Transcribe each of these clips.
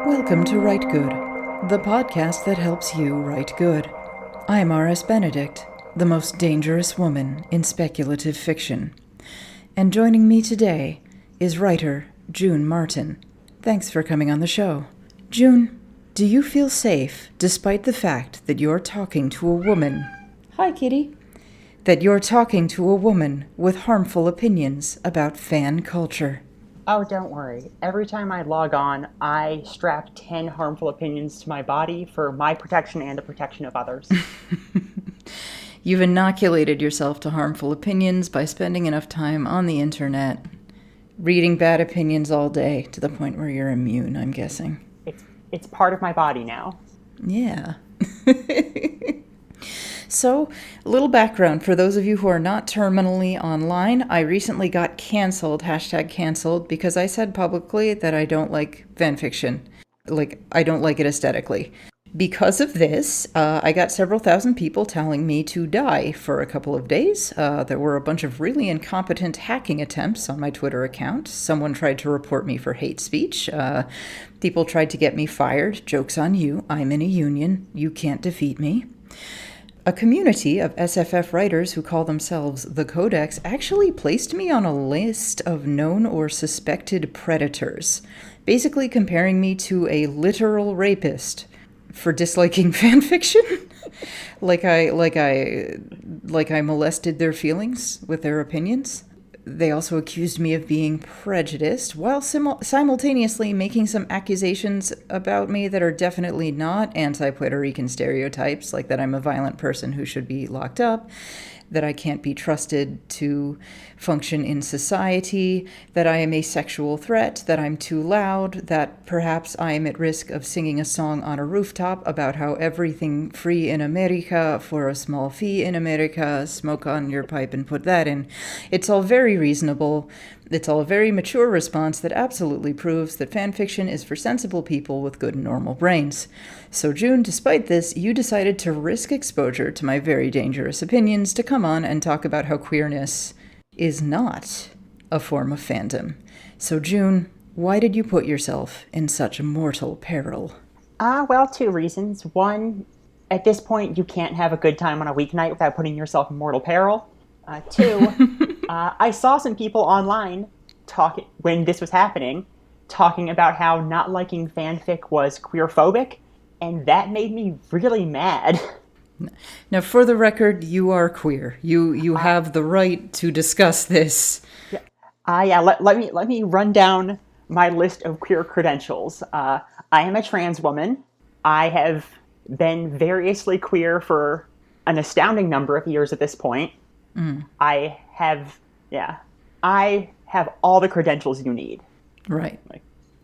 Welcome to Rite Gud, the podcast that helps you write good. I'm R.S. Benedict, the most dangerous woman in speculative fiction. And joining me today is writer June Martin. Thanks for coming on the show. June, do you feel safe despite the fact that you're talking to a woman? Hi, kitty. That you're talking to a woman with harmful opinions about fan culture. Oh, don't worry. Every time I log on, I strap 10 harmful opinions to my body for my protection and the protection of others. You've inoculated yourself to harmful opinions by spending enough time on the internet, reading bad opinions all day to the point where you're immune, I'm guessing. It's part of my body now. Yeah. So, a little background for those of you who are not terminally online. I recently got canceled, #canceled, because I said publicly that I don't like fanfiction. I don't like it aesthetically. Because of this, I got several thousand people telling me to die for a couple of days. There were a bunch of really incompetent hacking attempts on my Twitter account. Someone tried to report me for hate speech. People tried to get me fired. Joke's on you. I'm in a union. You can't defeat me. A community of SFF writers who call themselves the Codex actually placed me on a list of known or suspected predators, basically comparing me to a literal rapist for disliking fanfiction. like I molested their feelings with their opinions. They also accused me of being prejudiced, while simultaneously making some accusations about me that are definitely not anti-Puerto Rican stereotypes, like that I'm a violent person who should be locked up, that I can't be trusted to function in society, that I am a sexual threat, that I'm too loud, that perhaps I am at risk of singing a song on a rooftop about how everything free in America for a small fee in America, smoke on your pipe and put that in. It's all very reasonable. It's all a very mature response that absolutely proves that fanfiction is for sensible people with good normal brains. So June, despite this, you decided to risk exposure to my very dangerous opinions to come on and talk about how queerness is not a form of fandom. So June, why did you put yourself in such mortal peril? Well, two reasons. One, at this point, you can't have a good time on a weeknight without putting yourself in mortal peril. Two, I saw some people online when this was happening, talking about how not liking fanfic was queerphobic, and that made me really mad. Now, for the record, you are queer. You have the right to discuss this. Let me run down my list of queer credentials. I am a trans woman. I have been variously queer for an astounding number of years at this point. I have all the credentials you need. Right.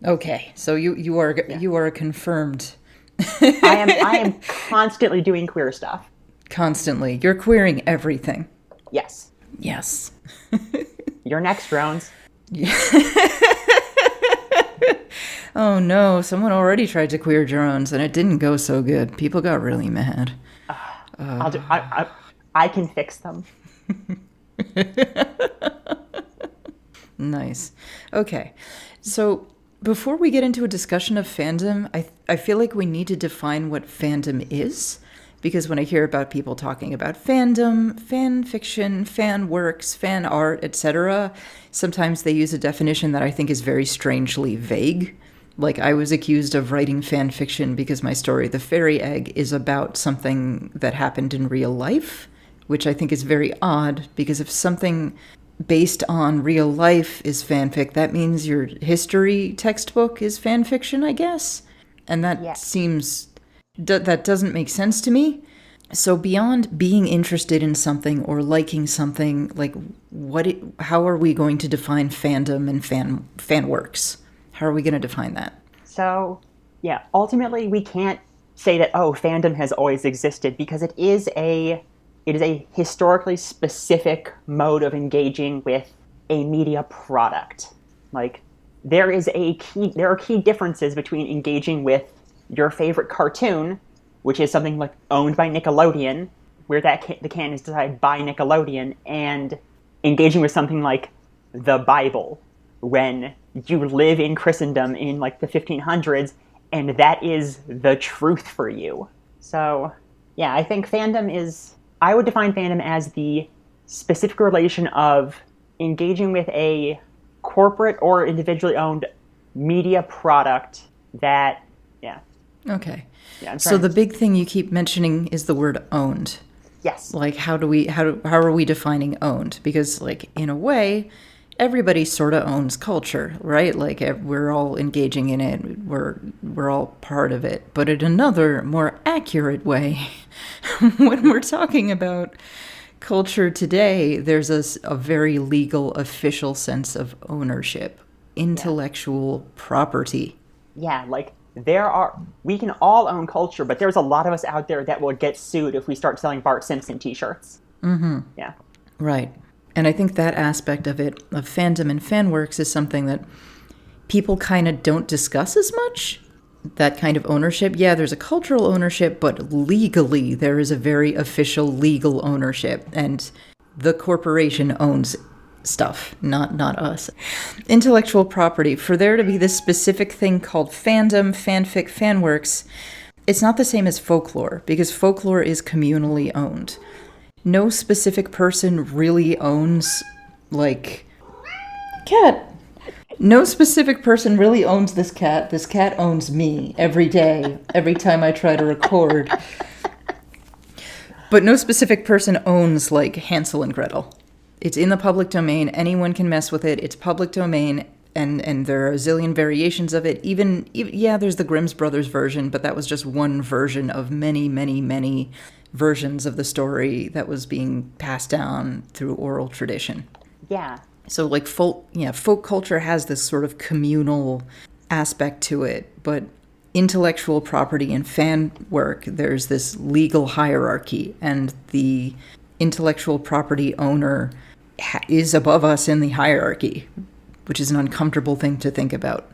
Okay. So you are a confirmed. I am constantly doing queer stuff. Constantly. You're queering everything. Yes. Yes. You're next, Drones. Oh no, someone already tried to queer drones and it didn't go so good. People got really mad. I can fix them. Nice. Okay. So before we get into a discussion of fandom, I feel like we need to define what fandom is. Because when I hear about people talking about fandom, fan fiction, fan works, fan art, etc., sometimes they use a definition that I think is very strangely vague. Like, I was accused of writing fan fiction because my story, The Fairy Egg, is about something that happened in real life, which I think is very odd, because if something based on real life is fanfic, that means your history textbook is fan fiction, I guess. And that seems that doesn't make sense to me. So beyond being interested in something or liking something, like how are we going to define fandom and fan works? How are we going to define that? So, yeah, ultimately we can't say that fandom has always existed because it is a historically specific mode of engaging with a media product. Like there are key differences between engaging with your favorite cartoon, which is something like owned by Nickelodeon, where the canon is decided by Nickelodeon, and engaging with something like the Bible, when you live in Christendom in like the 1500s, and that is the truth for you. So, yeah, I would define fandom as the specific relation of engaging with a corporate or individually owned media product that, yeah. Okay. Yeah, So the big thing you keep mentioning is the word owned. Yes. Like how are we defining owned? Because like in a way, everybody sort of owns culture, right? Like we're all engaging in it. We're all part of it. But in another more accurate way, when we're talking about culture today, there's a very legal, official sense of ownership, intellectual property. Yeah, like we can all own culture, but there's a lot of us out there that will get sued if we start selling Bart Simpson t-shirts. Mm-hmm. Yeah. Right. And I think that aspect of it, of fandom and fan works, is something that people kind of don't discuss as much. That kind of ownership. Yeah, there's a cultural ownership, but legally there is a very official legal ownership. And the corporation owns stuff, not us. Intellectual property. For there to be this specific thing called fandom, fanfic, fanworks, it's not the same as folklore, because folklore is communally owned. No specific person really owns, like, cat. No specific person really owns this cat. This cat owns me every day, every time I try to record. But no specific person owns, like, Hansel and Gretel. It's in the public domain. Anyone can mess with it. It's public domain, and there are a zillion variations of it. Even there's the Grimm's Brothers version, but that was just one version of many, many, many versions of the story that was being passed down through oral tradition. Yeah. So, like, folk culture has this sort of communal aspect to it, but intellectual property and fan work, there's this legal hierarchy, and the intellectual property owner is above us in the hierarchy, which is an uncomfortable thing to think about.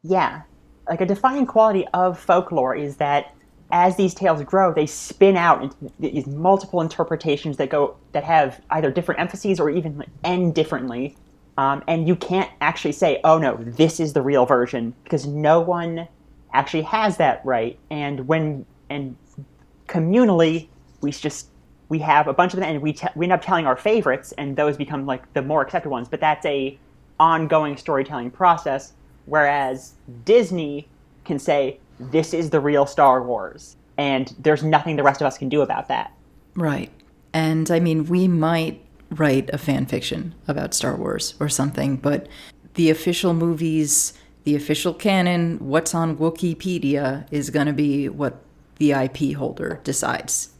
Yeah. Like a defining quality of folklore is that as these tales grow, they spin out into these multiple interpretations that have either different emphases or even end differently. And you can't actually say, oh no, this is the real version, because no one actually has that right. And communally, we have a bunch of them, and we end up telling our favorites, and those become like the more accepted ones. But that's a ongoing storytelling process. Whereas Disney can say, this is the real Star Wars, and there's nothing the rest of us can do about that. Right. And I mean, we might write a fan fiction about Star Wars or something, but the official movies, the official canon, what's on Wikipedia is going to be what the IP holder decides.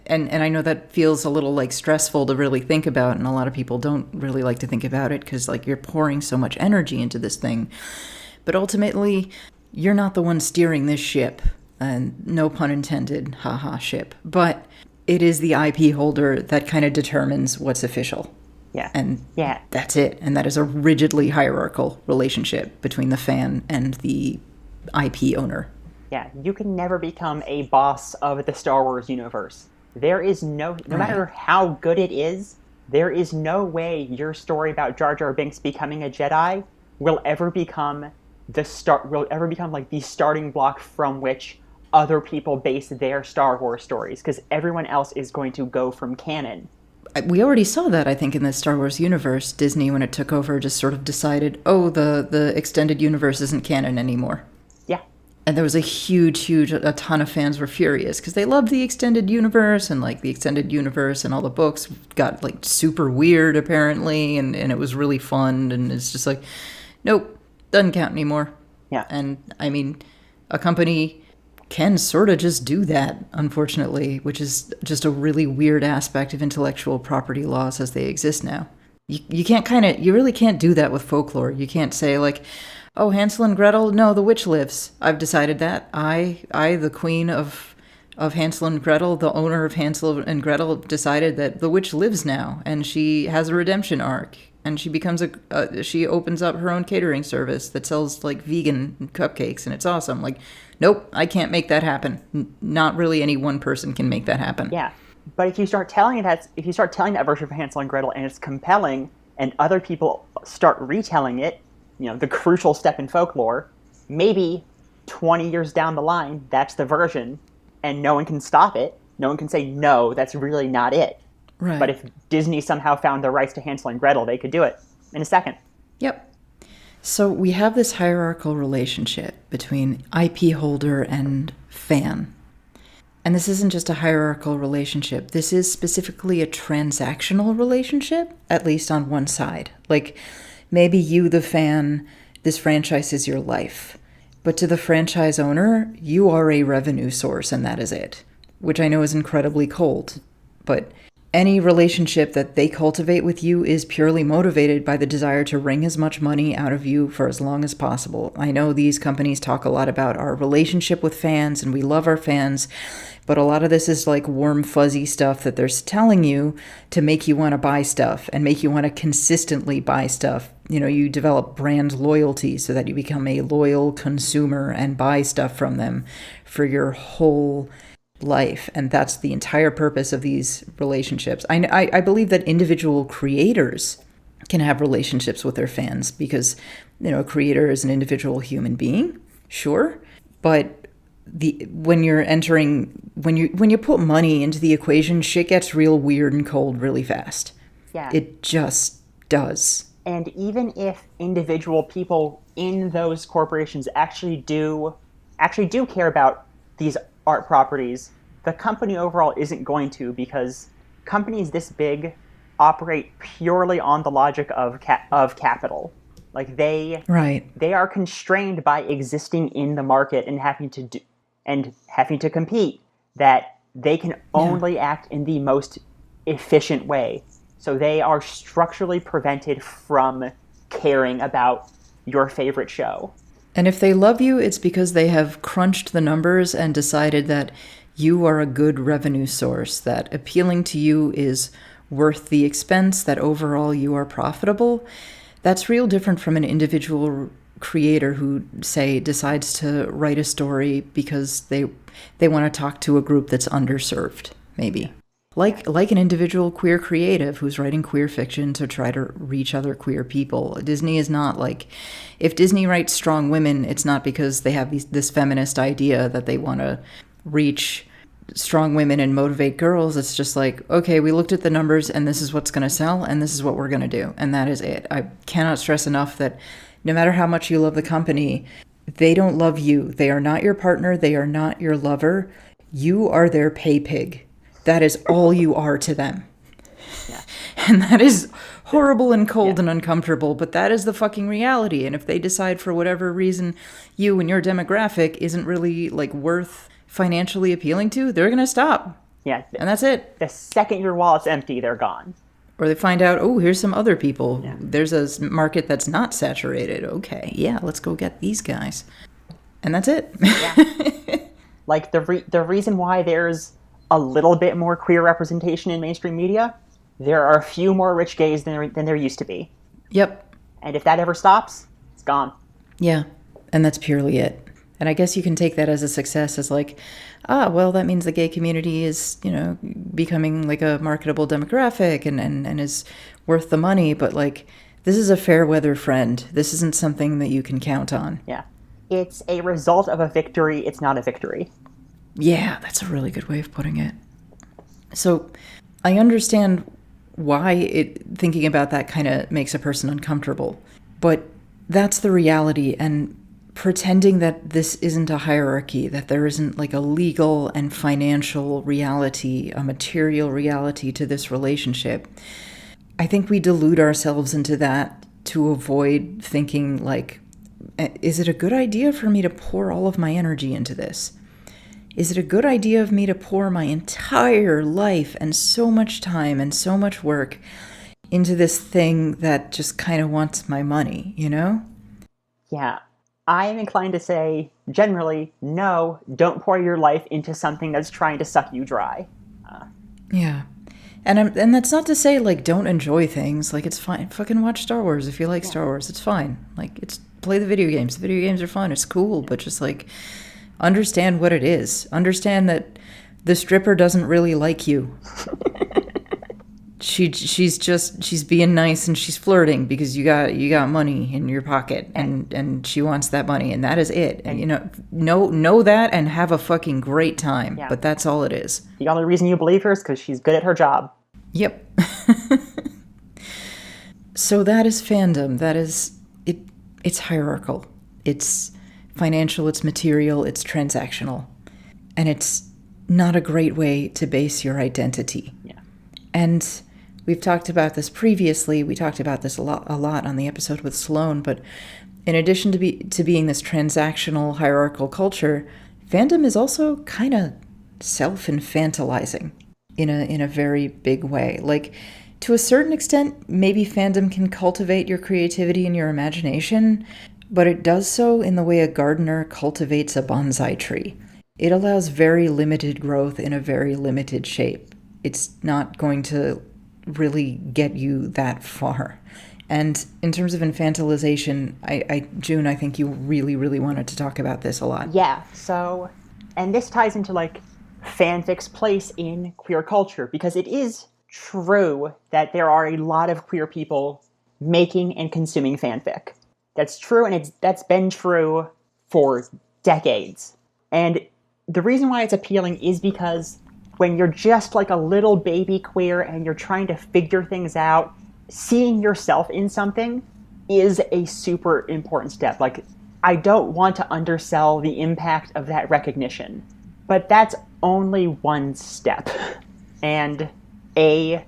And I know that feels a little like stressful to really think about, and a lot of people don't really like to think about it because like you're pouring so much energy into this thing. But ultimately, you're not the one steering this ship, and no pun intended, haha, ship. But it is the IP holder that kind of determines what's official. Yeah. And that's it. And that is a rigidly hierarchical relationship between the fan and the IP owner. Yeah, you can never become a boss of the Star Wars universe. There is no matter how good it is, there is no way your story about Jar Jar Binks becoming a Jedi will ever become like the starting block from which other people base their Star Wars stories, because everyone else is going to go from canon. We already saw that, I think, in the Star Wars universe. Disney, when it took over, just sort of decided, the extended universe isn't canon anymore. Yeah. And there was a ton of fans were furious because they loved the extended universe, and like the extended universe and all the books got like super weird apparently, and it was really fun, and it's just like, nope, doesn't count anymore. Yeah. And I mean, a company can sort of just do that, unfortunately, which is just a really weird aspect of intellectual property laws as they exist now. You can't you really can't do that with folklore. You can't say like, oh, Hansel and Gretel, no, the witch lives. I've decided that. The queen of Hansel and Gretel, the owner of Hansel and Gretel, decided that the witch lives now, and she has a redemption arc, and she becomes she opens up her own catering service that sells like vegan cupcakes, and it's awesome. Like, nope, I can't make that happen. Not really any one person can make that happen. Yeah, but if you start telling that version of Hansel and Gretel, and it's compelling, and other people start retelling it, the crucial step in folklore, maybe 20 years down the line, that's the version, and no one can stop it. No one can say, no, that's really not it. Right. But if Disney somehow found the rights to Hansel and Gretel, they could do it in a second. Yep. So we have this hierarchical relationship between IP holder and fan. And this isn't just a hierarchical relationship. This is specifically a transactional relationship, at least on one side. Like, maybe you, the fan, this franchise is your life. But to the franchise owner, you are a revenue source, and that is it. Which I know is incredibly cold. But any relationship that they cultivate with you is purely motivated by the desire to wring as much money out of you for as long as possible. I know these companies talk a lot about our relationship with fans, and we love our fans, but a lot of this is like warm, fuzzy stuff that they're telling you to make you want to buy stuff and make you want to consistently buy stuff. You develop brand loyalty so that you become a loyal consumer and buy stuff from them for your whole life. And that's the entire purpose of these relationships. I believe that individual creators can have relationships with their fans because, a creator is an individual human being, sure. But when you put money into the equation, shit gets real weird and cold really fast. Yeah. It just does. And even if individual people in those corporations actually do care about these art properties, the company overall isn't going to, because companies this big operate purely on the logic of capital. Like they are constrained by existing in the market and having to compete, that they can only act in the most efficient way. So they are structurally prevented from caring about your favorite show. And if they love you, it's because they have crunched the numbers and decided that you are a good revenue source, that appealing to you is worth the expense, that overall you are profitable. That's real different from an individual creator who, say, decides to write a story because they want to talk to a group that's underserved, maybe. Like an individual queer creative who's writing queer fiction to try to reach other queer people. Disney is not like, if Disney writes strong women, it's not because they have this feminist idea that they want to reach strong women and motivate girls. It's just like, okay, we looked at the numbers and this is what's going to sell and this is what we're going to do. And that is it. I cannot stress enough that no matter how much you love the company, they don't love you. They are not your partner. They are not your lover. You are their pay pig. That is all you are to them. Yeah. And that is horrible and cold and uncomfortable, but that is the fucking reality. And if they decide for whatever reason you and your demographic isn't really like worth financially appealing to, they're going to stop. Yeah. And that's it. The second your wallet's empty, they're gone. Or they find out, oh, here's some other people. Yeah. There's a market that's not saturated. Okay, yeah, let's go get these guys. And that's it. Yeah. Like the reason why there's a little bit more queer representation in mainstream media, there are a few more rich gays than there used to be. Yep. And if that ever stops, it's gone. Yeah, and that's purely it. And I guess you can take that as a success, as like, well, that means the gay community is, becoming like a marketable demographic and is worth the money. But like, this is a fair weather friend. This isn't something that you can count on. Yeah. It's a result of a victory. It's not a victory. Yeah, that's a really good way of putting it. So I understand why thinking about that kind of makes a person uncomfortable. But that's the reality. And pretending that this isn't a hierarchy, that there isn't like a legal and financial reality, a material reality to this relationship, I think we delude ourselves into that to avoid thinking like, is it a good idea for me to pour all of my energy into this? Is it a good idea of me to pour my entire life and so much time and so much work into this thing that just kind of wants my money, you know? Yeah. I am inclined to say, generally, no, don't pour your life into something that's trying to suck you dry. Yeah. And that's not to say, like, don't enjoy things. Like, it's fine. Fucking watch Star Wars if you like Star Wars. It's fine. Like, play the video games. The video games are fun. It's cool. But just, like, understand what it is. Understand that the stripper doesn't really like you. She's being nice and she's flirting because you got money in your pocket and she wants that money, and that is it. And know that and have a fucking great time. Yeah. But that's all it is. The only reason you believe her is because she's good at her job. Yep. So that is fandom. That is it. It's hierarchical. It's financial. It's material. It's transactional, and it's not a great way to base your identity. Yeah. And we've talked about this previously. We talked about this a lot on the episode with Sloane. But in addition to being this transactional hierarchical culture, fandom is also kind of self-infantilizing in a very big way. Like, to a certain extent, maybe fandom can cultivate your creativity and your imagination, but it does so in the way a gardener cultivates a bonsai tree. It allows very limited growth in a very limited shape. It's not going to really get you that far. And in terms of infantilization, June, I think you really, really wanted to talk about this a lot. Yeah, so, and this ties into, like, fanfic's place in queer culture, because it is true that there are a lot of queer people making and consuming fanfic. That's true, and that's been true for decades. And the reason why it's appealing is because when you're just like a little baby queer and you're trying to figure things out, seeing yourself in something is a super important step. Like, I don't want to undersell the impact of that recognition, but that's only one step. And a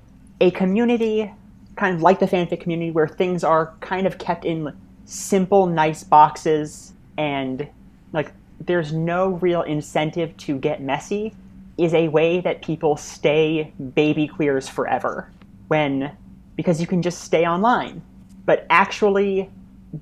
community, kind of like the fanfic community, where things are kind of kept in simple, nice boxes, and, like, there's no real incentive to get messy, is a way that people stay baby queers forever. Because you can just stay online. But actually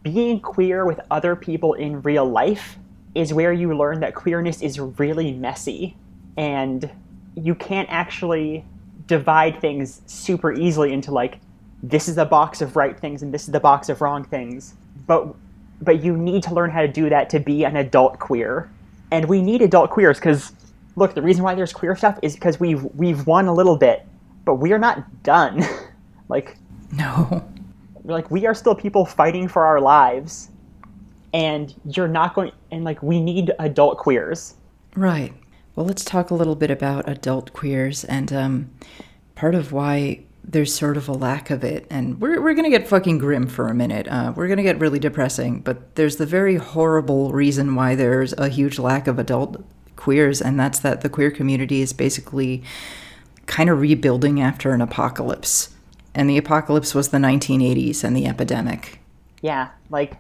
being queer with other people in real life is where you learn that queerness is really messy, and you can't actually divide things super easily into, like, this is a box of right things and this is the box of wrong things. But you need to learn how to do that to be an adult queer. And we need adult queers because, look, the reason why there's queer stuff is because we've won a little bit, but we are not done. Like, no. Like, we are still people fighting for our lives, and you're not going, and, like, we need adult queers. Right. Well, let's talk a little bit about adult queers and part of why there's sort of a lack of it. And we're going to get fucking grim for a minute. We're going to get really depressing, but there's the very horrible reason why there's a huge lack of adult queers, and that's that the queer community is basically kind of rebuilding after an apocalypse. And the apocalypse was the 1980s and the epidemic. Yeah, like, do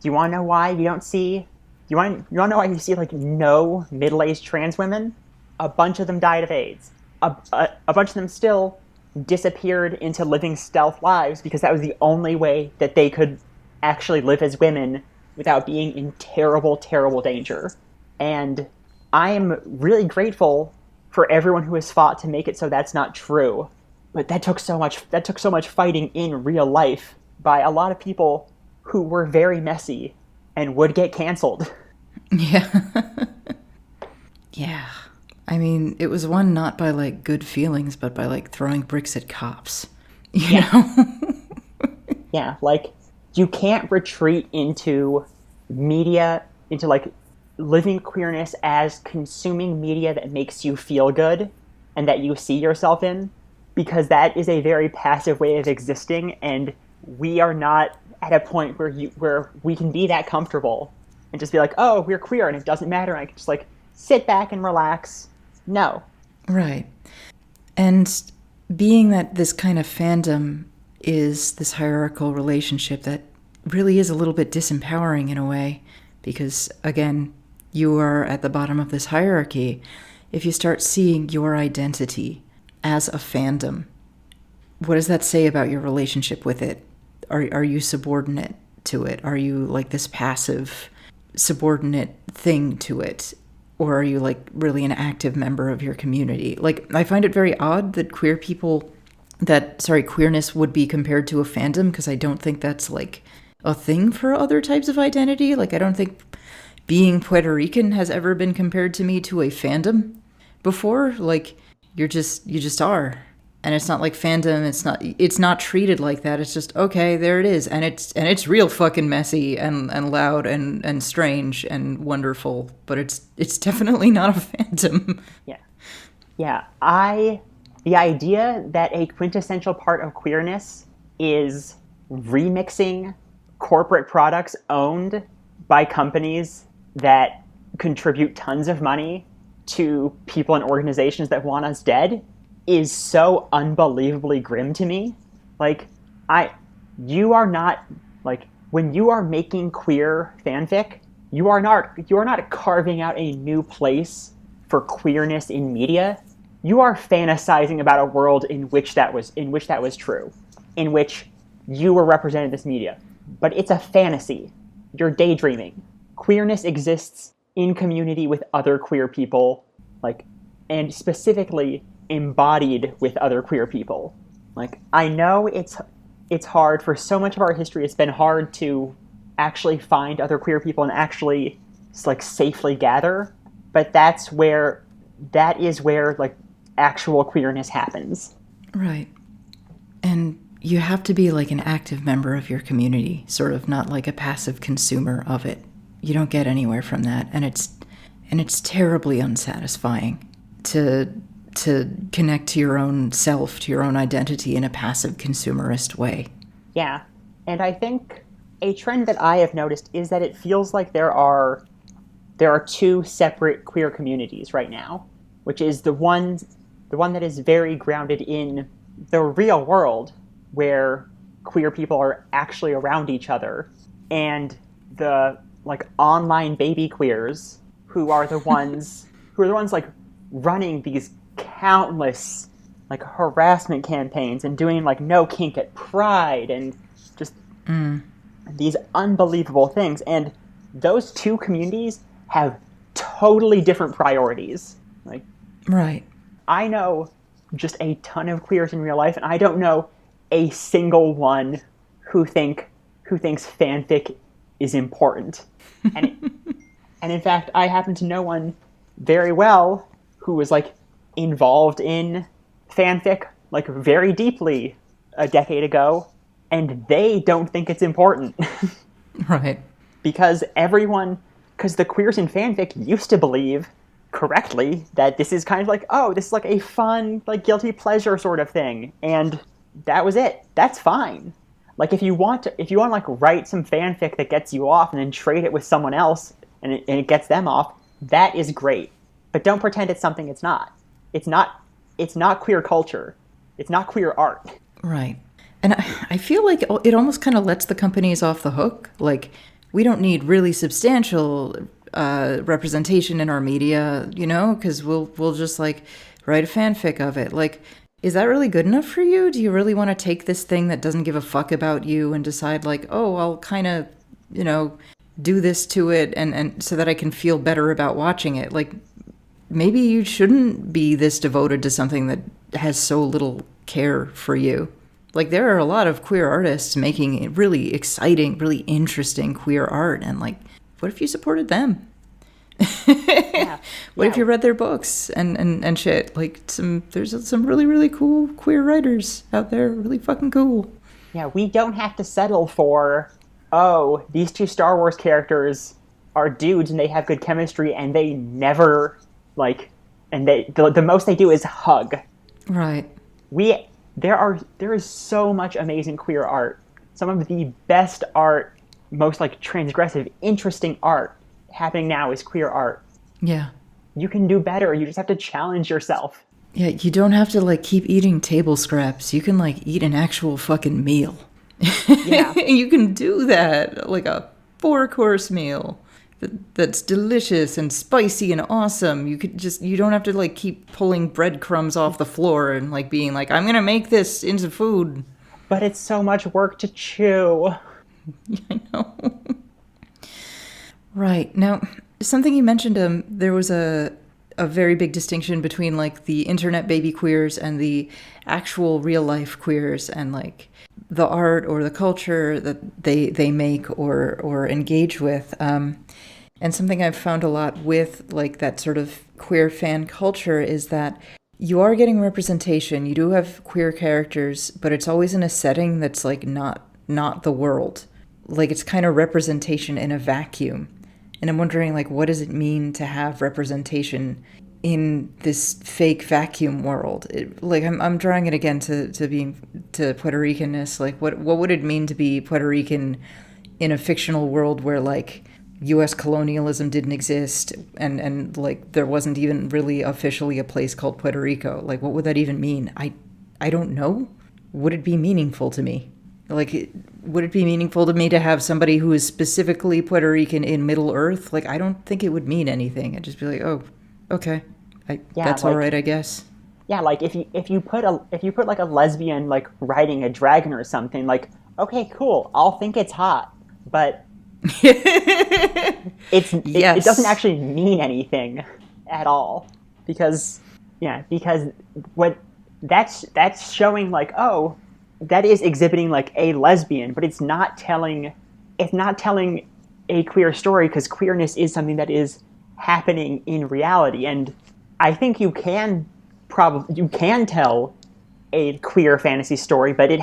you want to know why you don't see... You want to know why you see, like, no middle-aged trans women? A bunch of them died of AIDS. A bunch of them still disappeared into living stealth lives because that was the only way that they could actually live as women without being in terrible, terrible danger. And I am really grateful for everyone who has fought to make it so that's not true. But that took so much fighting in real life by a lot of people who were very messy and would get canceled. Yeah. Yeah. I mean, it was won not by, like, good feelings, but by, like, throwing bricks at cops. You know? Yeah, like, you can't retreat into media, into, like, living queerness as consuming media that makes you feel good and that you see yourself in, because that is a very passive way of existing, and we are not at a point where we can be that comfortable and just be like, oh, we're queer and it doesn't matter, and I can just, like, sit back and relax. No. Right. And being that this kind of fandom is this hierarchical relationship that really is a little bit disempowering in a way, because, again, you are at the bottom of this hierarchy, if you start seeing your identity as a fandom, what does that say about your relationship with it? Are you subordinate to it? Are you like this passive subordinate thing to it? Or are you like really an active member of your community? Like, I find it very odd that queerness would be compared to a fandom, because I don't think that's like a thing for other types of identity. Like, I don't think being Puerto Rican has ever been compared to me to a fandom before. Like, you just are. And it's not like fandom, it's not treated like that. It's just, okay, there it is. And it's real fucking messy and loud and strange and wonderful, but it's definitely not a fandom. Yeah. Yeah. The idea that a quintessential part of queerness is remixing corporate products owned by companies that contribute tons of money to people and organizations that want us dead is so unbelievably grim to me. Like, you are not, like, when you are making queer fanfic, you are not carving out a new place for queerness in media. You are fantasizing about a world in which that was true, in which you were represented in this media. But it's a fantasy. You're daydreaming. Queerness exists in community with other queer people, like, and specifically embodied with other queer people. Like, I know it's hard for so much of our history. It's been hard to actually find other queer people and actually like safely gather. But that is where like actual queerness happens. Right. And you have to be like an active member of your community, sort of, not like a passive consumer of it. You don't get anywhere from that, and it's terribly unsatisfying to connect to your own self, to your own identity in a passive consumerist way. Yeah. And I think a trend that I have noticed is that it feels like there are two separate queer communities right now, which is the one that is very grounded in the real world, where queer people are actually around each other, and the like online baby queers who are the ones like running these countless like harassment campaigns and doing like no kink at Pride and just these unbelievable things. And those two communities have totally different priorities. Like, right. I know just a ton of queers in real life, and I don't know a single one who thinks fanfic is important. And in fact, I happen to know one very well who was like involved in fanfic like very deeply a decade ago, and they don't think it's important. Right. Because the queers in fanfic used to believe correctly that this is kind of like, oh, this is like a fun, like guilty pleasure sort of thing, and that was it. That's fine. Like, if you want to like write some fanfic that gets you off and then trade it with someone else and it gets them off, that is great. But don't pretend it's something it's not. It's not queer culture. It's not queer art. Right. And I feel like it almost kind of lets the companies off the hook. Like, we don't need really substantial representation in our media, because we'll just like write a fanfic of it. Like, is that really good enough for you? Do you really want to take this thing that doesn't give a fuck about you and decide like, oh, I'll kind of, do this to it and so that I can feel better about watching it? Like, maybe you shouldn't be this devoted to something that has so little care for you. Like, there are a lot of queer artists making really exciting, really interesting queer art, and like, what if you supported them? What if you read their books and shit? Like, there's some really, really cool queer writers out there, really fucking cool. Yeah, we don't have to settle for, oh, these two Star Wars characters are dudes and they have good chemistry and they never, like, and the most they do is hug. Right. There is so much amazing queer art. Some of the best art, most like transgressive, interesting art happening now is queer art. Yeah. You can do better. You just have to challenge yourself. Yeah, you don't have to like keep eating table scraps. You can like eat an actual fucking meal. Yeah. You can do that, like a 4-course meal that's delicious and spicy and awesome. You don't have to like keep pulling breadcrumbs off the floor and like being like, I'm gonna make this into food. But it's so much work to chew. I know. Right. Now, something you mentioned, there was a very big distinction between like the internet baby queers and the actual real life queers, and like the art or the culture that they make or engage with. And something I've found a lot with like that sort of queer fan culture is that you are getting representation. You do have queer characters, but it's always in a setting that's like not the world. Like it's kind of representation in a vacuum. And I'm wondering, like, what does it mean to have representation in this fake vacuum world? Like, I'm drawing it again to Puerto Ricanness. Like, what would it mean to be Puerto Rican in a fictional world where like U.S. colonialism didn't exist and like there wasn't even really officially a place called Puerto Rico? Like, what would that even mean? I don't know. Would it be meaningful to me? Like, would it be meaningful to me to have somebody who is specifically Puerto Rican in Middle Earth? Like, I don't think it would mean anything. I'd just be like, oh, okay, that's like, all right, I guess. Yeah, like if you put like a lesbian like riding a dragon or something, like okay, cool, I'll think it's hot, but it doesn't actually mean anything at all because because what that's showing like, oh, that is exhibiting like a lesbian, but it's not telling a queer story, because queerness is something that is happening in reality. And I think you can tell a queer fantasy story, but it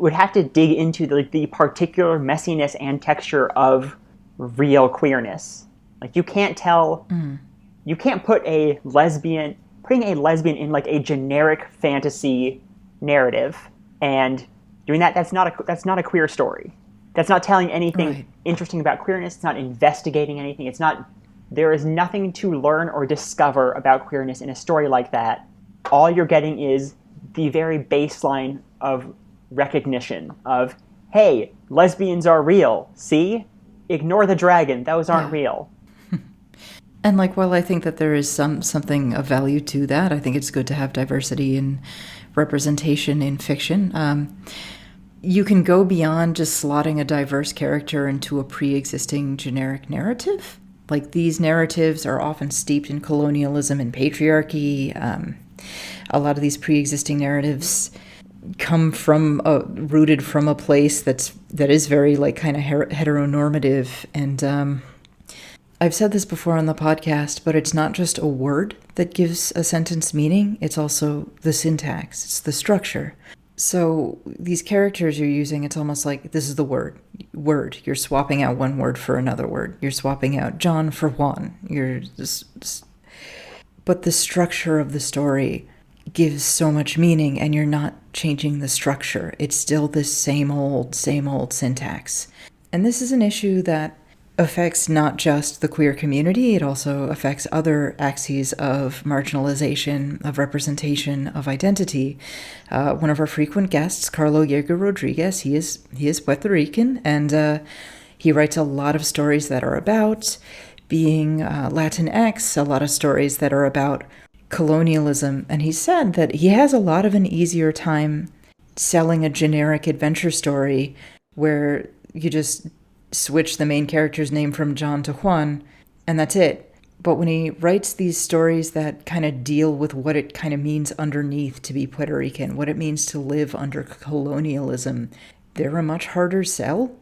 would have to dig into the particular messiness and texture of real queerness. Like you can't putting a lesbian in like a generic fantasy narrative and doing that's not a queer story. That's not telling anything interesting about queerness. It's not investigating anything. There is nothing to learn or discover about queerness in a story like that. All you're getting is the very baseline of recognition of, hey, lesbians are real. See? Ignore the dragon. Those aren't real. And like, while I think that there is something of value to that, I think it's good to have diversity and representation in fiction. You can go beyond just slotting a diverse character into a pre-existing generic narrative. Like, these narratives are often steeped in colonialism and patriarchy. A lot of these pre-existing narratives come from rooted from a place that is very like kind of heteronormative. And I've said this before on the podcast, but it's not just a word that gives a sentence meaning. It's also the syntax. It's the structure. So these characters you're using, it's almost like this is the word. You're swapping out one word for another word. You're swapping out John for Juan. But the structure of the story gives so much meaning, and you're not changing the structure. It's still this same old syntax. And this is an issue that affects not just the queer community, it also affects other axes of marginalization, of representation, of identity. One of our frequent guests, Carlo Yeager Rodriguez, he is Puerto Rican, and he writes a lot of stories that are about being Latinx, a lot of stories that are about colonialism, and he said that he has a lot of an easier time selling a generic adventure story where you just switch the main character's name from John to Juan, and that's it. But when he writes these stories that kind of deal with what it kind of means underneath to be Puerto Rican, what it means to live under colonialism, they're a much harder sell,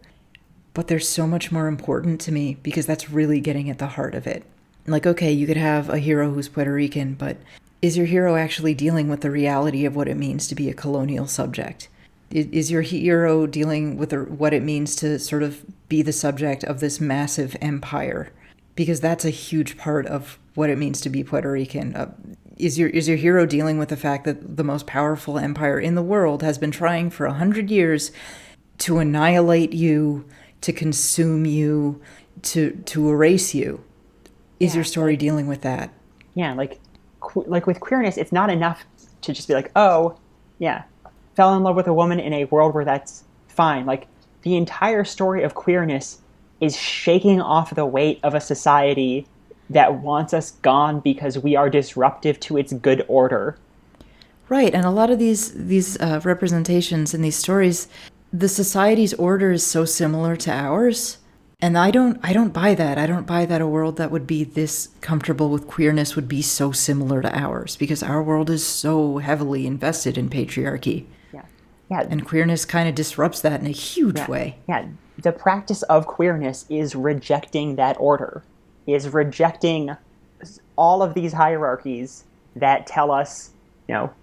but they're so much more important to me because that's really getting at the heart of it. Like, okay, you could have a hero who's Puerto Rican, but is your hero actually dealing with the reality of what it means to be a colonial subject? Is your hero dealing with what it means to sort of be the subject of this massive empire? Because that's a huge part of what it means to be Puerto Rican. Is your hero dealing with the fact that the most powerful empire in the world has been trying for 100 years to annihilate you, to consume you, to erase you? Is your story dealing with that? Yeah, like with queerness, it's not enough to just be like, oh, yeah, fell in love with a woman in a world where that's fine. Like, the entire story of queerness is shaking off the weight of a society that wants us gone because we are disruptive to its good order. Right, and a lot of these representations in these stories, the society's order is so similar to ours, and I don't buy that. I don't buy that a world that would be this comfortable with queerness would be so similar to ours, because our world is so heavily invested in patriarchy. Yeah. Yeah. And queerness kind of disrupts that in a huge way. Yeah. The practice of queerness is rejecting that order, is rejecting all of these hierarchies that tell us,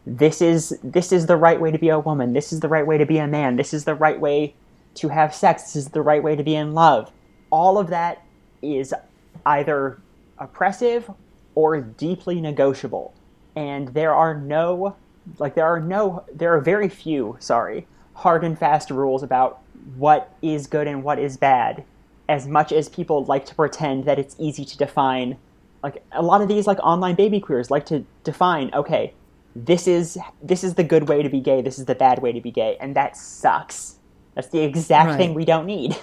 this is the right way to be a woman, this is the right way to be a man, this is the right way to have sex, this is the right way to be in love. All of that is either oppressive or deeply negotiable. And there are very few, hard and fast rules about what is good and what is bad, as much as people like to pretend that it's easy to define. Like a lot of these online baby queers like to define, okay, this is the good way to be gay, this is the bad way to be gay, and that sucks. That's the exact thing we don't need.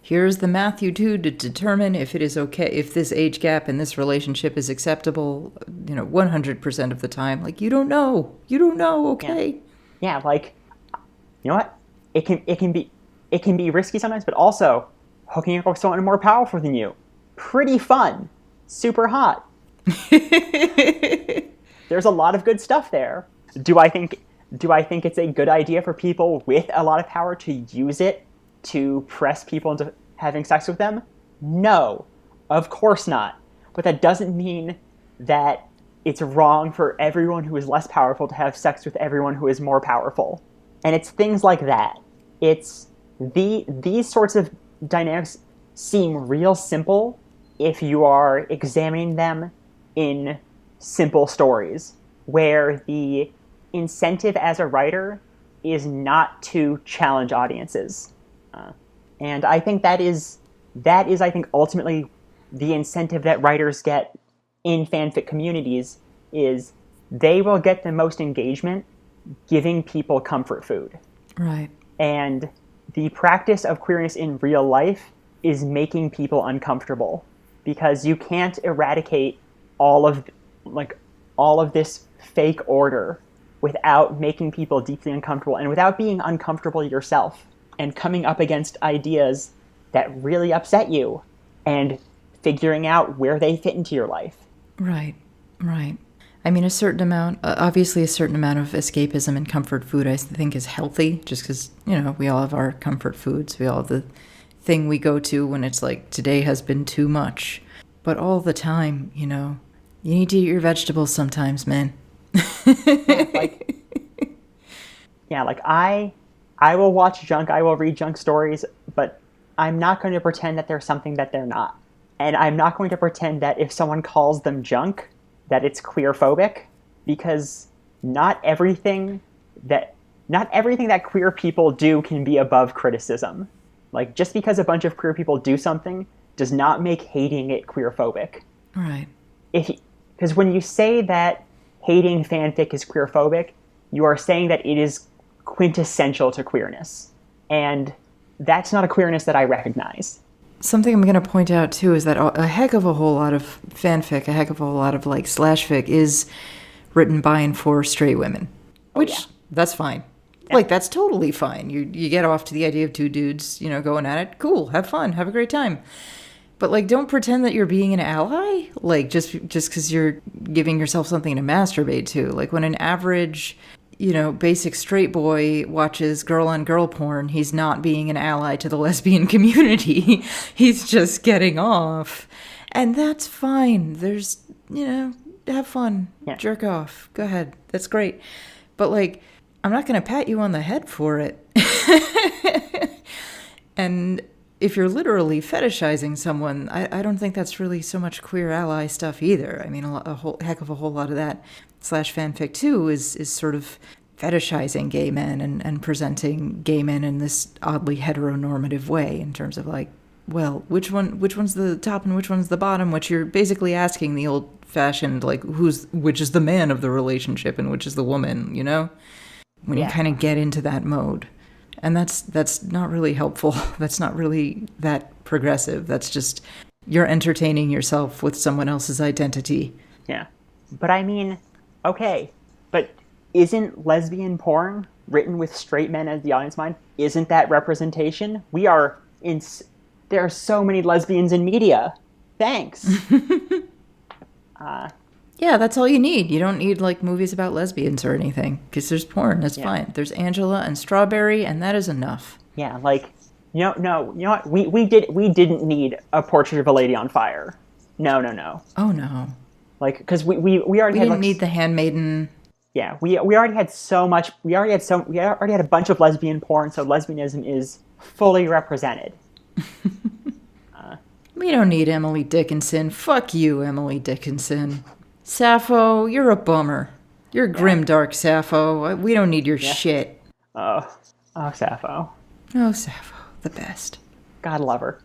Here's the math you do to determine if it is okay, if this age gap in this relationship is acceptable, 100% of the time. Like, you don't know, okay? Yeah, you know what? It can be risky sometimes, but also hooking up with someone more powerful than you, pretty fun, super hot. There's a lot of good stuff there. Do I think it's a good idea for people with a lot of power to use it to press people into having sex with them? No, of course not. But that doesn't mean that it's wrong for everyone who is less powerful to have sex with everyone who is more powerful. And it's things like that. It's these sorts of dynamics seem real simple if you are examining them in simple stories, where the incentive as a writer is not to challenge audiences. And I think that is I think ultimately the incentive that writers get in fanfic communities is they will get the most engagement giving people comfort food. Right. And the practice of queerness in real life is making people uncomfortable, because you can't eradicate all of this fake order without making people deeply uncomfortable and without being uncomfortable yourself and coming up against ideas that really upset you and figuring out where they fit into your life. Right. I mean, obviously a certain amount of escapism and comfort food I think is healthy, just because, we all have our comfort foods. We all have the thing we go to when it's like, today has been too much. But all the time, you need to eat your vegetables sometimes, man. I will watch junk, I will read junk stories, but I'm not going to pretend that they're something that they're not. And I'm not going to pretend that if someone calls them junk, that it's queerphobic, because not everything that queer people do can be above criticism. Like, just because a bunch of queer people do something does not make hating it queerphobic. Right. Because when you say that hating fanfic is queerphobic, you are saying that it is quintessential to queerness. And that's not a queerness that I recognize. Something I'm going to point out, too, is that a heck of a whole lot of fanfic, a heck of a whole lot of, slash fic is written by and for straight women. Which, that's fine. Yeah. That's totally fine. You get off to the idea of two dudes, going at it. Cool, have fun, have a great time. But, don't pretend that you're being an ally, just because you're giving yourself something to masturbate to. When an average, basic straight boy watches girl-on-girl porn, he's not being an ally to the lesbian community. He's just getting off. And that's fine. There's, have fun. Yeah. Jerk off. Go ahead. That's great. But, I'm not going to pat you on the head for it. And if you're literally fetishizing someone, I don't think that's really so much queer ally stuff either. I mean, a whole heck of a whole lot of that slash fanfic too is sort of fetishizing gay men and presenting gay men in this oddly heteronormative way in terms of which one's the top and which one's the bottom, which you're basically asking the old fashioned which is the man of the relationship and which is the woman, when you kind of get into that mode. And that's not really helpful. That's not really that progressive. That's just you're entertaining yourself with someone else's identity. Yeah. But I mean, okay, but isn't lesbian porn written with straight men as the audience mind? Isn't that representation? There are so many lesbians in media. Thanks. Yeah, that's all you need. You don't need like movies about lesbians or anything because there's porn. That's fine. There's Angela and Strawberry, and that is enough. Yeah, like no, you know what? We didn't need a Portrait of a Lady on Fire. No. Oh no. Like because we already didn't had need The Handmaiden. Yeah, we already had so much. We already had a bunch of lesbian porn, so lesbianism is fully represented. We don't need Emily Dickinson. Fuck you, Emily Dickinson. Sappho, you're a bummer. You're grimdark, Sappho. We don't need your shit. Oh, Sappho. Oh, Sappho, the best. God love her.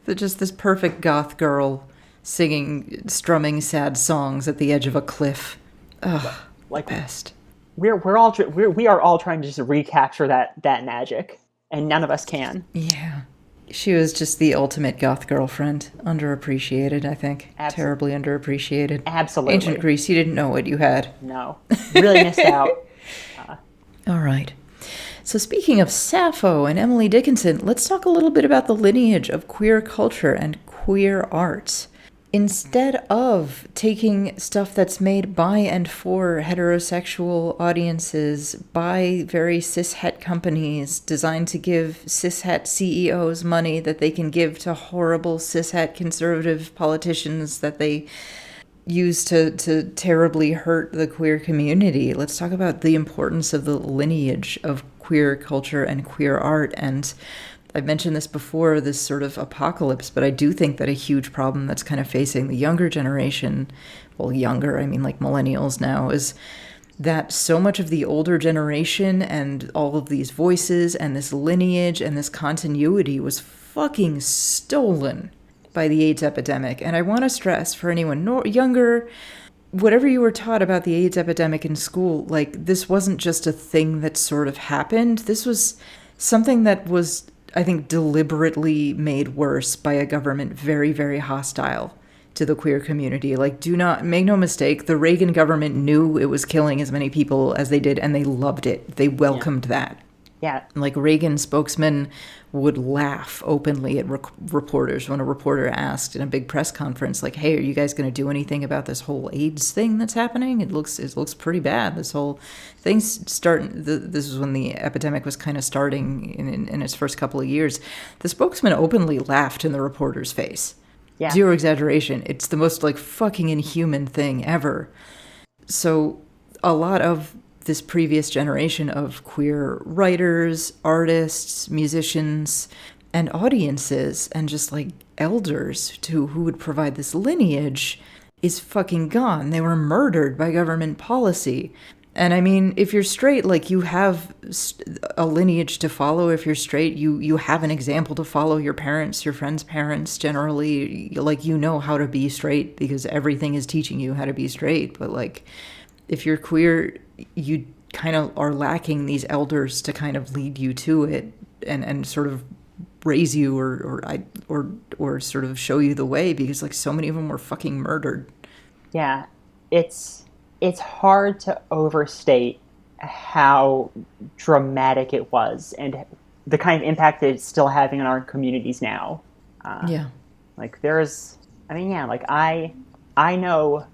Just this perfect goth girl strumming sad songs at the edge of a cliff. Ugh, like the best. We are all trying to just recapture that magic, and none of us can. Yeah. She was just the ultimate goth girlfriend. Underappreciated, I think. Terribly underappreciated. Absolutely. Ancient Greece, you didn't know what you had. No. Really missed out. All right. So speaking of Sappho and Emily Dickinson, let's talk a little bit about the lineage of queer culture and queer art. Instead of taking stuff that's made by and for heterosexual audiences by very cishet companies designed to give cishet CEOs money that they can give to horrible cishet conservative politicians that they use to terribly hurt the queer community, let's talk about the importance of the lineage of queer culture and queer art. And I've mentioned this before, this sort of apocalypse, but I do think that a huge problem that's kind of facing the younger generation, well, younger, I mean like millennials now, is that so much of the older generation and all of these voices and this lineage and this continuity was fucking stolen by the AIDS epidemic. And I want to stress for anyone younger, whatever you were taught about the AIDS epidemic in school, like this wasn't just a thing that sort of happened. This was something that was, I think, deliberately made worse by a government very, very hostile to the queer community. Like, do not make no mistake, the Reagan government knew it was killing as many people as they did, and they loved it. They welcomed that. Yeah. Like, Reagan spokesman would laugh openly at reporters when a reporter asked in a big press conference, like, hey, are you guys going to do anything about this whole AIDS thing that's happening? It looks pretty bad. This whole thing's this is when the epidemic was kind of starting in its first couple of years. The spokesman openly laughed in the reporter's face. Yeah. Zero exaggeration. It's the most, like, fucking inhuman thing ever. So a lot of this previous generation of queer writers, artists, musicians, and audiences, and just like elders who would provide this lineage is fucking gone. They were murdered by government policy. And I mean, if you're straight, like, you have a lineage to follow. If you're straight, you have an example to follow. Your parents, your friends' parents, generally, like, you know how to be straight because everything is teaching you how to be straight. But like, if you're queer, you kind of are lacking these elders to kind of lead you to it and sort of raise you or sort of show you the way, because like so many of them were fucking murdered. Yeah, it's hard to overstate how dramatic it was and the kind of impact that it's still having on our communities now. Yeah. Like there's, I mean, yeah, like I know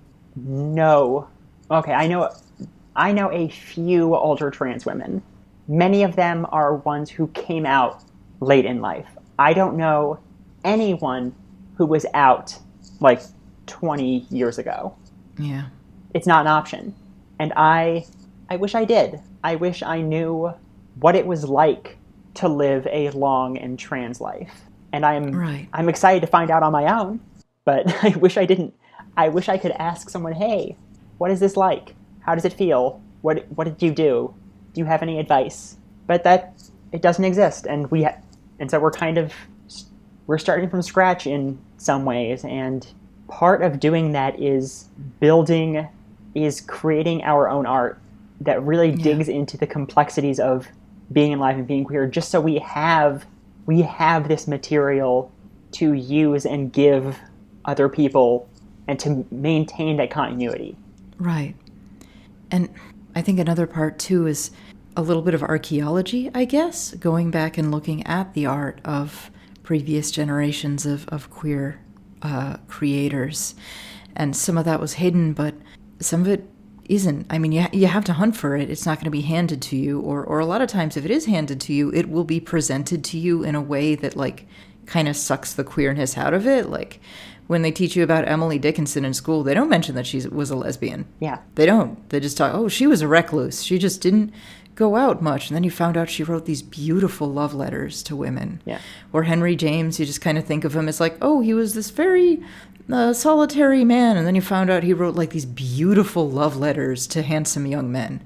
a few older trans women. Many of them are ones who came out late in life. I don't know anyone who was out like 20 years ago. Yeah. It's not an option. And I wish I did. I wish I knew what it was like to live a long and trans life. And I'm excited to find out on my own, but I wish I didn't. I wish I could ask someone, hey, what is this like? How does it feel? What did you do? Do you have any advice? But it doesn't exist, and so we're starting from scratch in some ways, and part of doing that is creating our own art that really digs into the complexities of being alive and being queer, just so we have this material to use and give other people and to maintain that continuity. Right. And I think another part, too, is a little bit of archaeology, I guess, going back and looking at the art of previous generations of queer creators. And some of that was hidden, but some of it isn't. I mean, you have to hunt for it. It's not going to be handed to you. Or a lot of times, if it is handed to you, it will be presented to you in a way that, like, kind of sucks the queerness out of it. Like, when they teach you about Emily Dickinson in school, they don't mention that she was a lesbian. Yeah. They don't. They just talk, oh, she was a recluse. She just didn't go out much. And then you found out she wrote these beautiful love letters to women. Yeah. Or Henry James, you just kind of think of him as like, oh, he was this very solitary man. And then you found out he wrote like these beautiful love letters to handsome young men.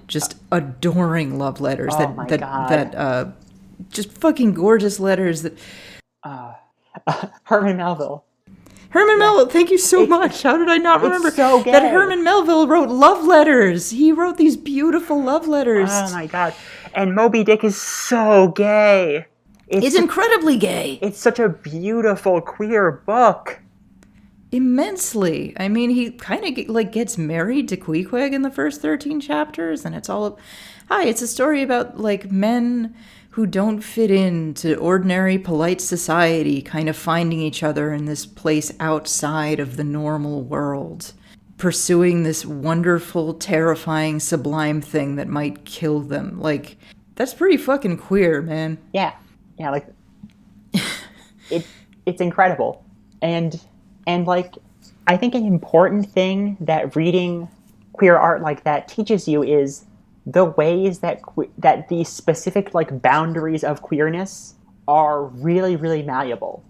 Just adoring love letters. Oh my God. That just fucking gorgeous letters that... Herman Melville. Herman Melville, thank you so much. How did I not remember so gay. that Herman Melville wrote love letters? He wrote these beautiful love letters. Oh my God. And Moby Dick is so gay. It's incredibly gay. It's such a beautiful queer book. Immensely. I mean, he kind of like gets married to Queequeg in the first 13 chapters, and it's all... Hi, it's a story about like men who don't fit into ordinary polite society, kind of finding each other in this place outside of the normal world, pursuing this wonderful, terrifying, sublime thing that might kill them. Like, that's pretty fucking queer, man. Yeah, like it's incredible. And like, I think an important thing that reading queer art like that teaches you is the ways that that the specific like boundaries of queerness are really, really malleable.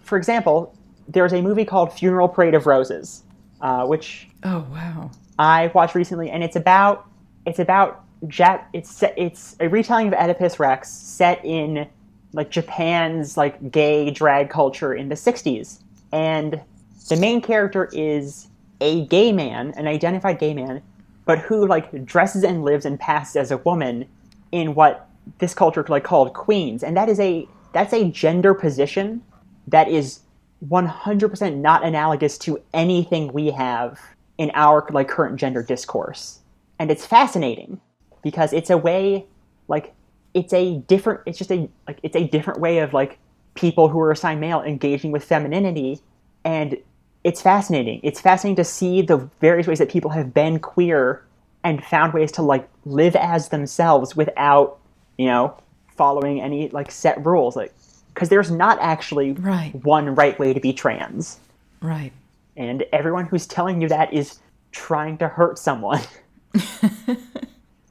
For example, there's a movie called Funeral Parade of Roses, which oh wow, I watched recently, and it's a retelling of Oedipus Rex set in like Japan's like gay drag culture in the 60s, and the main character is a gay man, an identified gay man, but who like dresses and lives and passes as a woman in what this culture like called queens, and that's a gender position that is 100% not analogous to anything we have in our like current gender discourse. And it's fascinating because it's a way like it's a different way of like people who are assigned male engaging with femininity, and it's fascinating. It's fascinating to see the various ways that people have been queer and found ways to like live as themselves without, following any like set rules. Like, because there's not actually one right way to be trans. Right. And everyone who's telling you that is trying to hurt someone.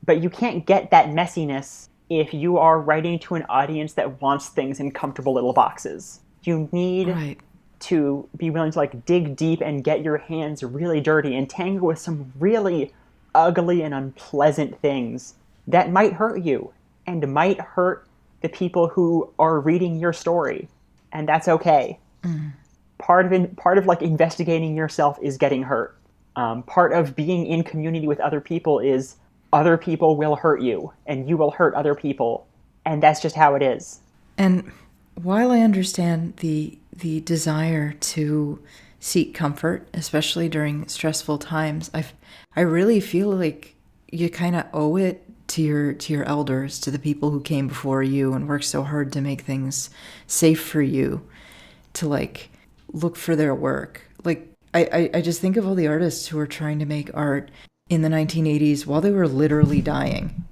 But you can't get that messiness if you are writing to an audience that wants things in comfortable little boxes. You need to be willing to like dig deep and get your hands really dirty and tangle with some really ugly and unpleasant things that might hurt you and might hurt the people who are reading your story, and that's okay. Part of like investigating yourself is getting hurt. Part of being in community with other people is other people will hurt you and you will hurt other people, and that's just how it is. And while I understand the desire to seek comfort, especially during stressful times, I really feel like you kind of owe it to your elders, to the people who came before you and worked so hard to make things safe for you, to like look for their work. Like I just think of all the artists who were trying to make art in the 1980s while they were literally dying.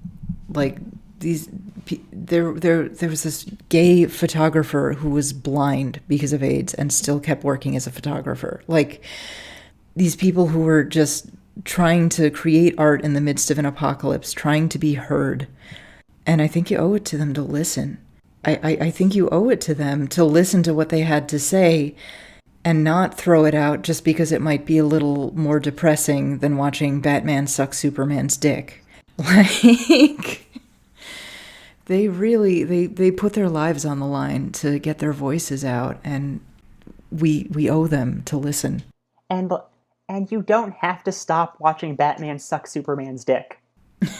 Like there was this gay photographer who was blind because of AIDS and still kept working as a photographer. Like, these people who were just trying to create art in the midst of an apocalypse, trying to be heard. And I think you owe it to them to listen. I think you owe it to them to listen to what they had to say and not throw it out just because it might be a little more depressing than watching Batman suck Superman's dick. Like, they really, they put their lives on the line to get their voices out, and we owe them to listen. And you don't have to stop watching Batman suck Superman's dick.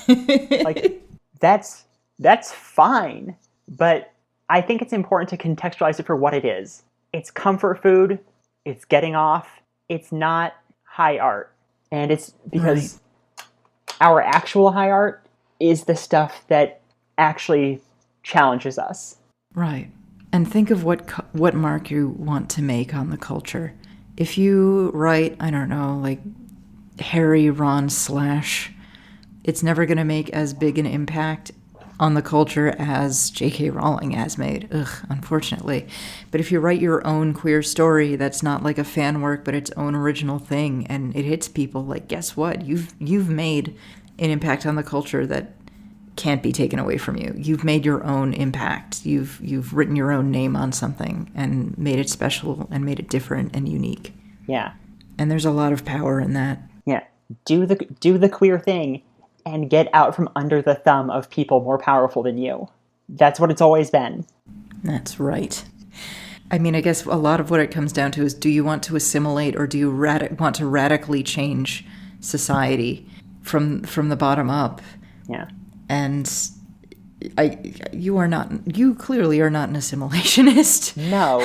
Like, that's That's fine, but I think it's important to contextualize it for what it is. It's comfort food, it's getting off, it's not high art. And it's Right. because our actual high art is the stuff that actually challenges us. Right. And think of what mark you want to make on the culture. If you write, I don't know, like Harry, Ron, Slash, it's never going to make as big an impact on the culture as J.K. Rowling has made. Ugh, unfortunately. But if you write your own queer story that's not like a fan work, but its own original thing, and it hits people, like, guess what? You've made an impact on the culture that can't be taken away from you. You've made your own impact. You've written your own name on something and made it special and made it different and unique. Yeah. And there's a lot of power in that. Yeah. Do the queer thing and get out from under the thumb of people more powerful than you. That's what it's always been. That's right. I mean, I guess a lot of what it comes down to is, do you want to assimilate, or do you want to radically change society from the bottom up? Yeah. And you clearly are not an assimilationist. No,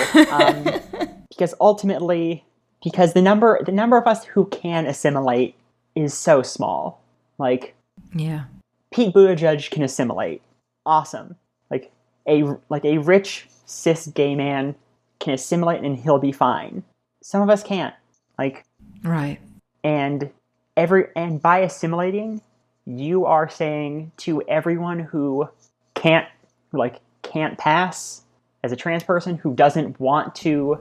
because ultimately, because the number of us who can assimilate is so small. Like, Yeah. Pete Buttigieg can assimilate. Awesome. Like a rich cis gay man can assimilate and he'll be fine. Some of us can't. Like, Right. and by assimilating, you are saying to everyone who can't pass as a trans person, who doesn't want to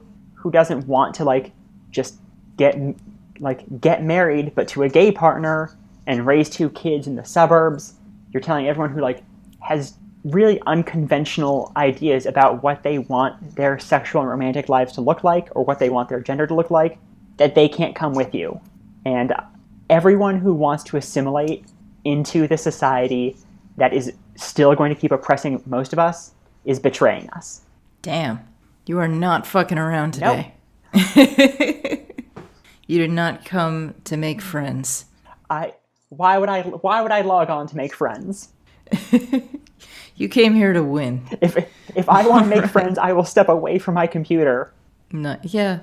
like just get married, but to a gay partner and raise 2 kids in the suburbs. You're telling everyone who like has really unconventional ideas about what they want their sexual and romantic lives to look like, or what they want their gender to look like, that they can't come with you. And everyone who wants to assimilate into the society that is still going to keep oppressing most of us is betraying us. Damn. You are not fucking around Nope. today. You did not come to make friends. Why would I log on to make friends? You came here to win. If I want to make friends, I will step away from my computer. No, yeah,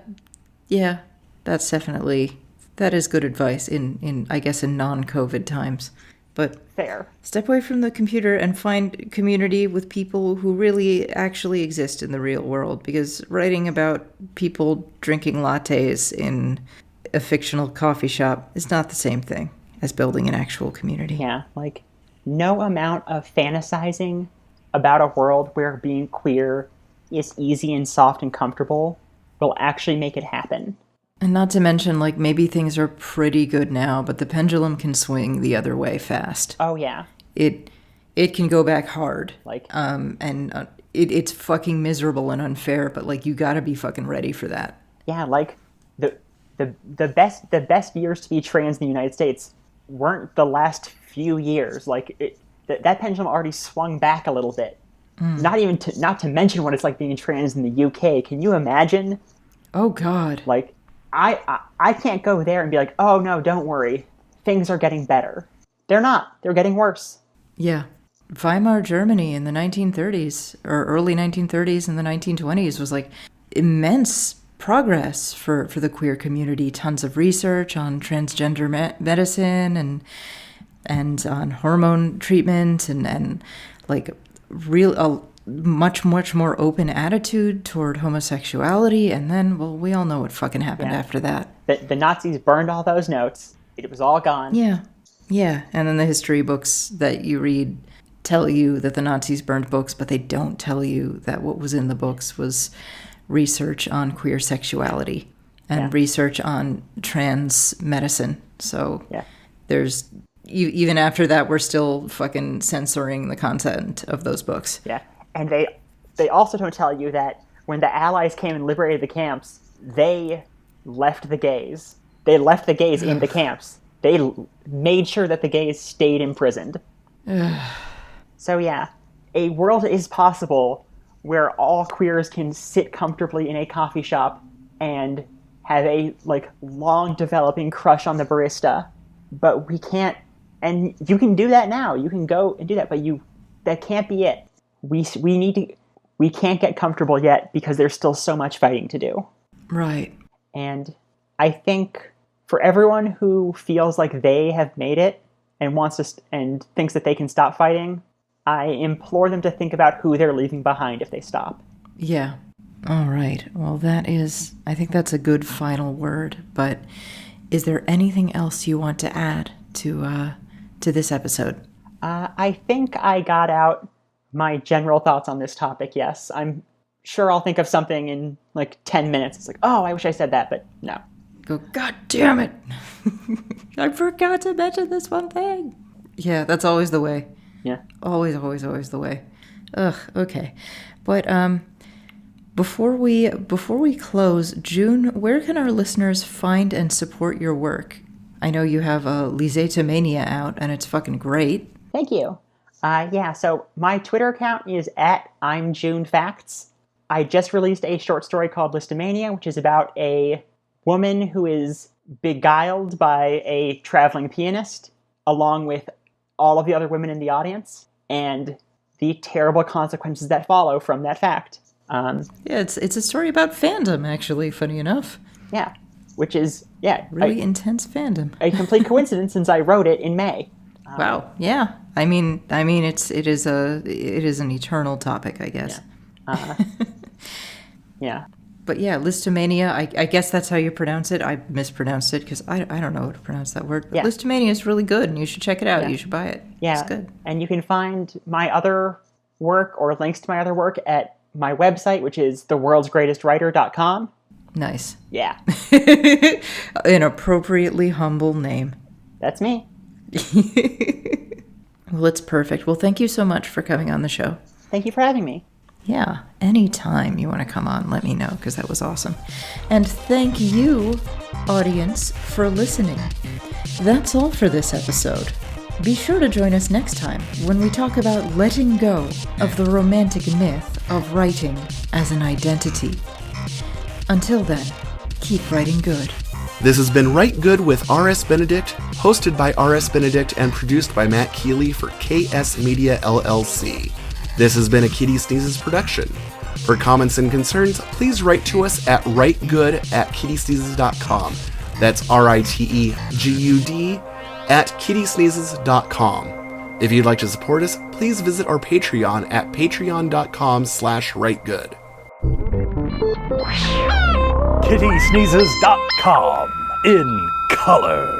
that is good advice in I guess in non-COVID times. But Fair. step away from the computer and find community with people who really actually exist in the real world, because writing about people drinking lattes in a fictional coffee shop is not the same thing as building an actual community. Yeah, like, no amount of fantasizing about a world where being queer is easy and soft and comfortable will actually make it happen. And not to mention, like, maybe things are pretty good now, but the pendulum can swing the other way fast. Oh yeah. It can go back hard. Like, It's fucking miserable and unfair, but like, you gotta be fucking ready for that. yeah, like the best years to be trans in the United States weren't the last few years. Like, that pendulum already swung back a little bit. Not to mention what it's like being trans in the UK. Can you imagine? Oh God. Like, I can't go there and be like, oh no, don't worry, things are getting better. They're not. They're getting worse. Yeah. Weimar Germany in the 1930s, or early 1930s and the 1920s, was like immense progress for the queer community. Tons of research on transgender medicine and on hormone treatment and like a much more open attitude toward homosexuality. And then, well, we all know what fucking happened after that. The Nazis burned all those notes. It was all gone. Yeah. And then the history books that you read tell you that the Nazis burned books, but they don't tell you that what was in the books was research on queer sexuality and research on trans medicine. So there's, even after that, we're still fucking censoring the content of those books. Yeah. And they also don't tell you that when the Allies came and liberated the camps, they left the gays. They left the gays in the camps. They made sure that the gays stayed imprisoned. So yeah, a world is possible where all queers can sit comfortably in a coffee shop and have a like long developing crush on the barista, but we can't. And you can do that now. You can go and do that, but you that can't be it. We can't get comfortable yet because there's still so much fighting to do. Right. And I think for everyone who feels like they have made it and and thinks that they can stop fighting, I implore them to think about who they're leaving behind if they stop. Yeah. All right. Well, I think that's a good final word, but is there anything else you want to add to this episode? I think I got out my general thoughts on this topic, yes. I'm sure I'll think of something in like 10 minutes. It's like, oh, I wish I said that, but no. Go, God damn it. I forgot to mention this one thing. Yeah, that's always the way. Yeah. Always, always, always the way. Ugh, okay. But before we close, June, where can our listeners find and support your work? I know you have a Lisatomania out, and it's fucking great. Thank you. So my Twitter account is @I'mJuneFacts. I just released a short story called Listomania, which is about a woman who is beguiled by a traveling pianist, along with all of the other women in the audience, and the terrible consequences that follow from that fact. Yeah, it's a story about fandom, actually, funny enough. Yeah, which is, really intense fandom. A complete coincidence since I wrote it in May. Wow, yeah. I mean, it is an eternal topic, I guess. Yeah. But yeah, Listomania, I guess that's how you pronounce it. I mispronounced it because I don't know how to pronounce that word. But yeah. Listomania is really good, and you should check it out. Yeah. You should buy it. Yeah. It's good. And you can find my other work or links to my other work at my website, which is theworldsgreatestwriter.com. Nice. Yeah. An appropriately humble name. That's me. Well, it's perfect. Well, thank you so much for coming on the show. Thank you for having me. Yeah, anytime you want to come on, let me know, because that was awesome. And thank you, audience, for listening. That's all for this episode. Be sure to join us next time when we talk about letting go of the romantic myth of writing as an identity. Until then, keep writing good. This has been Rite Gud with R.S. Benedict, hosted by R.S. Benedict and produced by Matt Keeley for KS Media LLC. This has been a Kitty Sneezes production. For comments and concerns, please write to us at ritegud@kittysneezes.com. That's RITEGUD @kittysneezes.com. If you'd like to support us, please visit our Patreon at patreon.com/ritegud. kittysneezes.com in color.